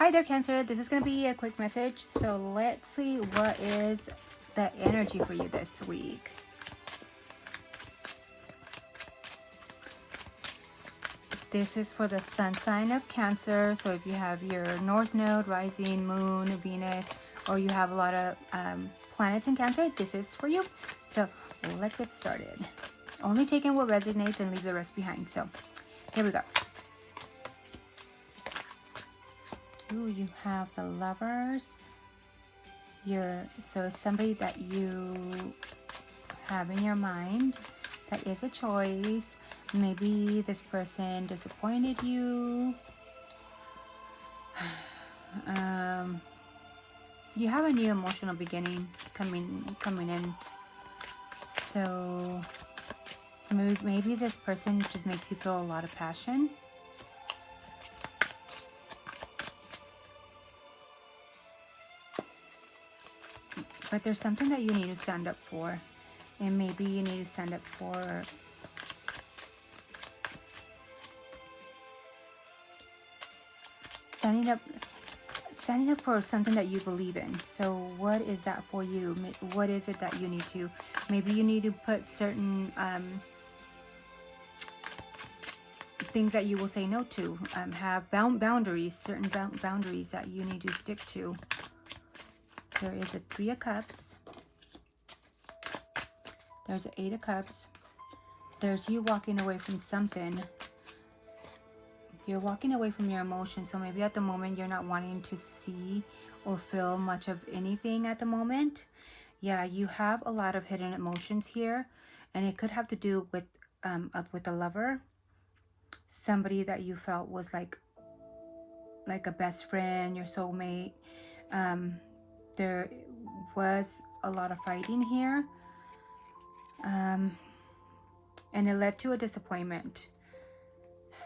Hi there, Cancer. This is going to be a quick message. So let's see what is the energy for you this week. This is for the sun sign of Cancer. So if you have your North Node, Rising, Moon, Venus, or you have a lot of planets in Cancer, this is for you. So let's get started. Only taking what resonates and leave the rest behind. So here we go. Ooh, you have the Lovers. So it's somebody that you have in your mind that is a choice. Maybe this person disappointed you. You have a new emotional beginning coming in. So maybe this person just makes you feel a lot of passion. But there's something that you need to stand up for. And maybe you need to stand up for standing up for something that you believe in. So what is that for you? What is it that you need to, maybe you need to put certain things that you will say no to, have boundaries, certain boundaries that you need to stick to. There is a 3 of Cups. There's an 8 of Cups. There's you walking away from something. You're walking away from your emotions. So maybe at the moment you're not wanting to see or feel much of anything at the moment. Yeah, you have a lot of hidden emotions here. And it could have to do with a lover. Somebody that you felt was like a best friend, your soulmate. There was a lot of fighting here. And it led to a disappointment.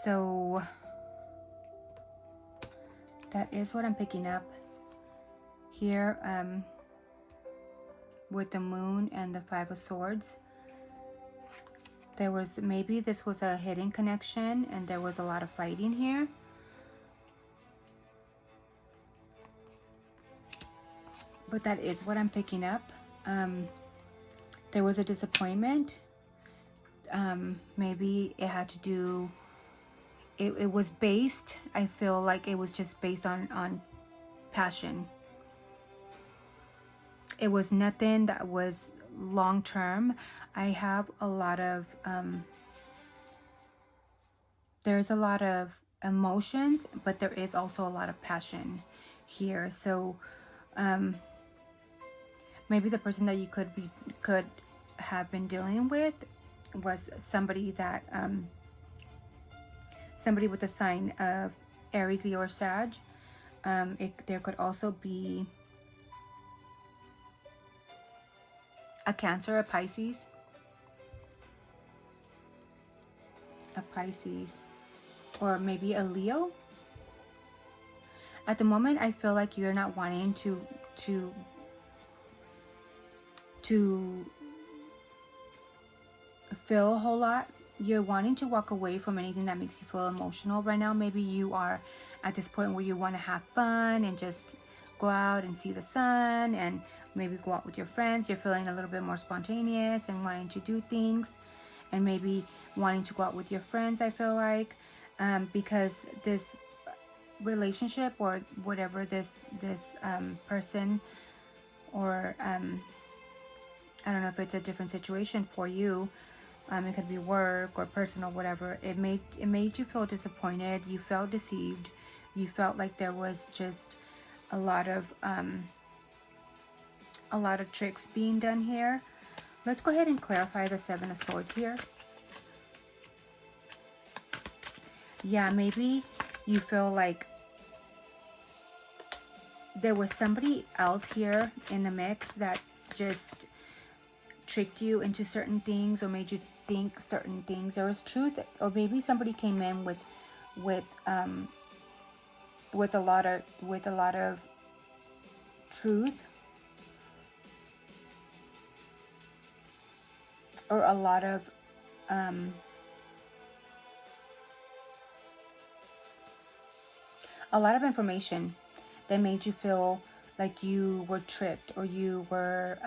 So that is what I'm picking up here with the Moon and the 5 of Swords. There was, maybe this was a hidden connection and there was a lot of fighting here. But that is what I'm picking up. There was a disappointment. Maybe it had to do, it was based, I feel like it was just based on passion. It was nothing that was long term. I have a lot of, there's a lot of emotions, but there is also a lot of passion here. So maybe the person that you could have been dealing with was somebody that somebody with a sign of Aries, Leo, or Sag. There could also be a Cancer, a Pisces, or maybe a Leo. At the moment, I feel like you're not wanting to feel a whole lot. You're wanting to walk away from anything that makes you feel emotional right now. Maybe you are at this point where you want to have fun and just go out and see the sun and maybe go out with your friends. You're feeling a little bit more spontaneous and wanting to do things, and maybe wanting to go out with your friends, I feel like, because this relationship or whatever this person, or I don't know if it's a different situation for you. It could be work or personal, whatever. It made you feel disappointed. You felt deceived. You felt like there was just a lot of tricks being done here. Let's go ahead and clarify the 7 of Swords here. Yeah, maybe you feel like there was somebody else here in the mix that just tricked you into certain things or made you think certain things. There was truth, or maybe somebody came in with a lot of truth, or a lot of information. that made you feel like you were tricked, or you were,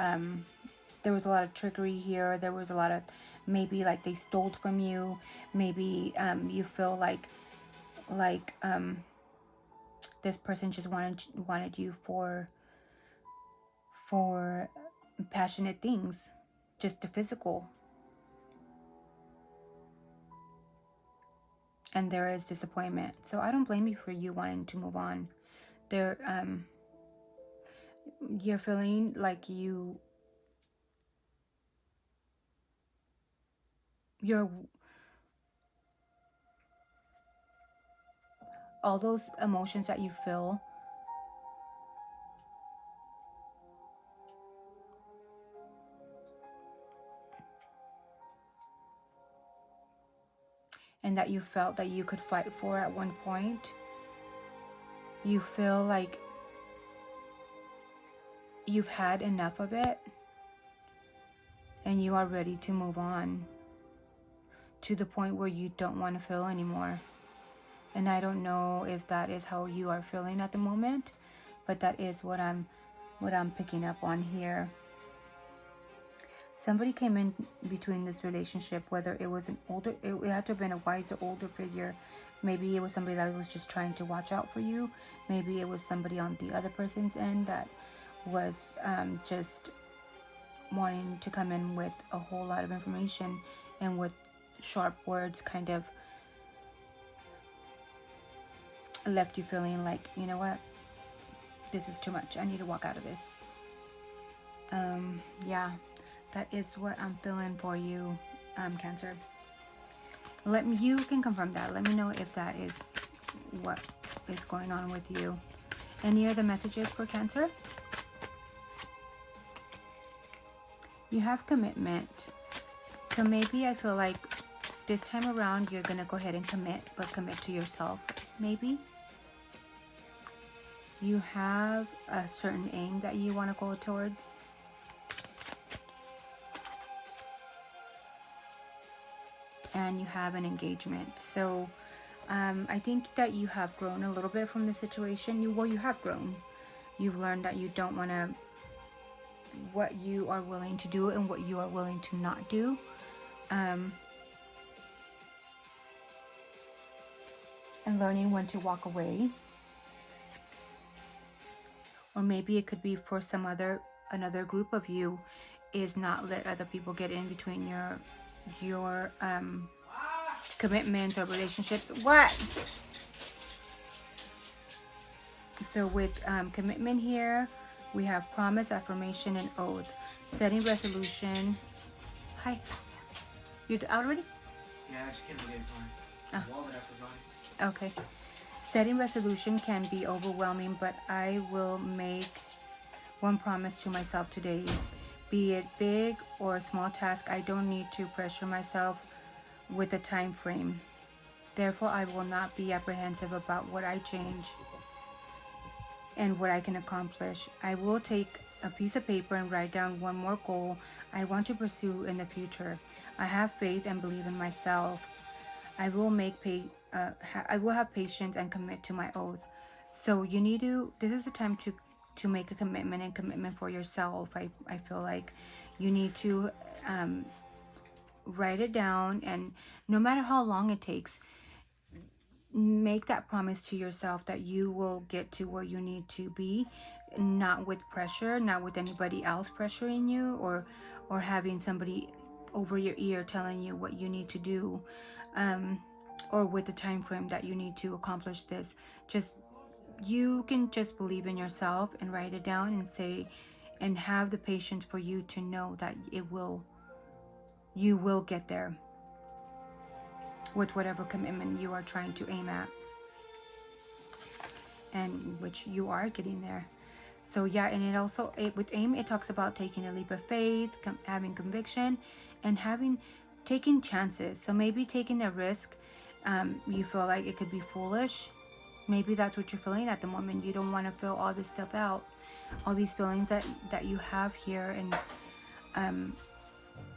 there was a lot of trickery here. There was a lot of, maybe like they stole from you. Maybe you feel like this person just wanted you for passionate things, just the physical. And there is disappointment. So I don't blame you for you wanting to move on. There, you're feeling like you're all those emotions that you feel, and that you felt that you could fight for at one point, you feel like you've had enough of it and you are ready to move on to the point where you don't want to feel anymore. And I don't know if that is how you are feeling at the moment, but that is what I'm picking up on here. Somebody came in between this relationship, whether it was it had to have been a wiser, older figure. Maybe it was somebody that was just trying to watch out for you. Maybe it was somebody on the other person's end that was just wanting to come in with a whole lot of information and with sharp words, kind of left you feeling like, you know what, this is too much. I need to walk out of this. Yeah, that is what I'm feeling for you, Cancer. You can confirm that. Let me know if that is what is going on with you. Any other messages for Cancer? You have commitment. So maybe I feel like this time around you're going to go ahead and commit, but commit to yourself, maybe. You have a certain aim that you want to go towards. And you have an engagement. So I think that you have grown a little bit from the situation. You have grown. You've learned that you don't want to, what you are willing to do and what you are willing to not do. And learning when to walk away. Or maybe it could be for another group of you, is not let other people get in between your commitments or relationships. What? So with commitment here, we have promise, affirmation, and oath. Setting resolution. Hi. You out already? Yeah, I just came to get it for my wallet. I forgot. Okay. Setting resolution can be overwhelming, but I will make one promise to myself today. Be it big or a small task, I don't need to pressure myself with a time frame. Therefore, I will not be apprehensive about what I change and what I can accomplish. I will take a piece of paper and write down one more goal I want to pursue in the future. I have faith and believe in myself. I will have patience and commit to my oath. So you need to, this is the time to make a commitment, and commitment for yourself. I feel like you need to write it down, and no matter how long it takes, make that promise to yourself that you will get to where you need to be, not with pressure, not with anybody else pressuring you, or having somebody over your ear telling you what you need to do, or with the time frame that you need to accomplish this. Just, you can just believe in yourself and write it down and say, and have the patience for you to know that you will get there with whatever commitment you are trying to aim at, and which you are getting there. So yeah, and it also, with aim, it talks about taking a leap of faith, having conviction, and taking chances. So maybe taking a risk, you feel like it could be foolish. Maybe that's what you're feeling at the moment. You don't want to feel all this stuff out, all these feelings that you have here, and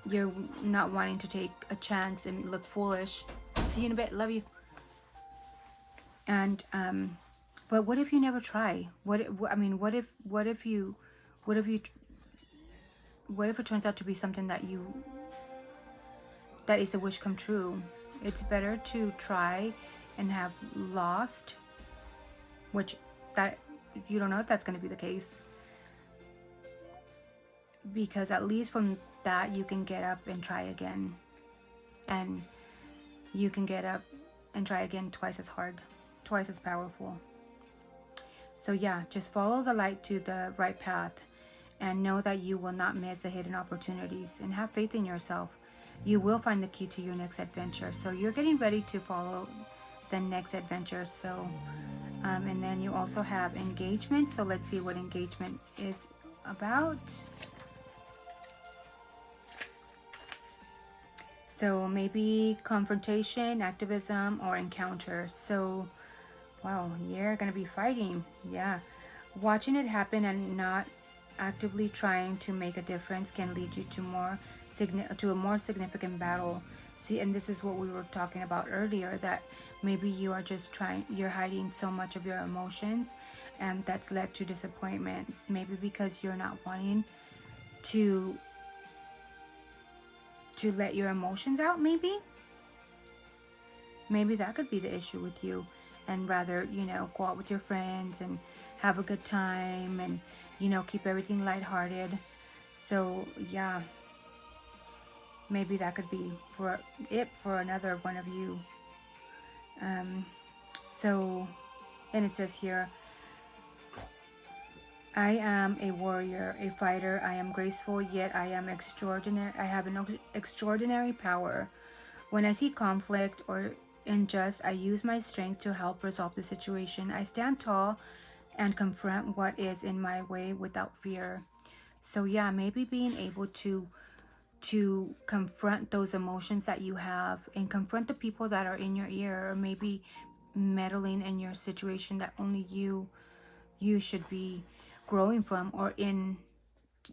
you're not wanting to take a chance and look foolish. See you in a bit. Love you. And But what if you never try? I mean, what if you, what if you, what if it turns out to be something that is a wish come true? It's better to try and have lost, which that you don't know if that's going to be the case, because at least from that you can get up and try again, and you can get up and try again twice as hard, twice as powerful. So yeah, just follow the light to the right path and know that you will not miss the hidden opportunities, and have faith in yourself. You will find the key to your next adventure. So you're getting ready to follow the next adventure. So and then you also have engagement. So let's see what engagement is about. So maybe confrontation, activism, or encounter. So wow, you're gonna be fighting. Yeah, watching it happen and not actively trying to make a difference can lead you to a more significant battle. See, and this is what we were talking about earlier, that maybe you are just you're hiding so much of your emotions, and that's led to disappointment. Maybe because you're not wanting to let your emotions out. Maybe that could be the issue with you, and rather, go out with your friends and have a good time, and keep everything lighthearted. So yeah, maybe that could be for another one of you. So, and it says here, I am a warrior, a fighter. I am graceful, yet I am extraordinary. I have an extraordinary power. When I see conflict or injustice, I use my strength to help resolve the situation. I stand tall and confront what is in my way without fear. So yeah, maybe being able to confront those emotions that you have, and confront the people that are in your ear, or maybe meddling in your situation that only you should be growing from, or in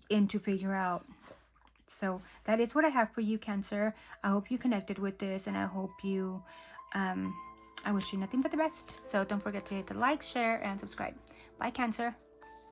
to figure out. So that is what I have for you, Cancer. I hope you connected with this, and I hope you I wish you nothing but the best. So don't forget to hit the like, share, and subscribe. Bye, Cancer.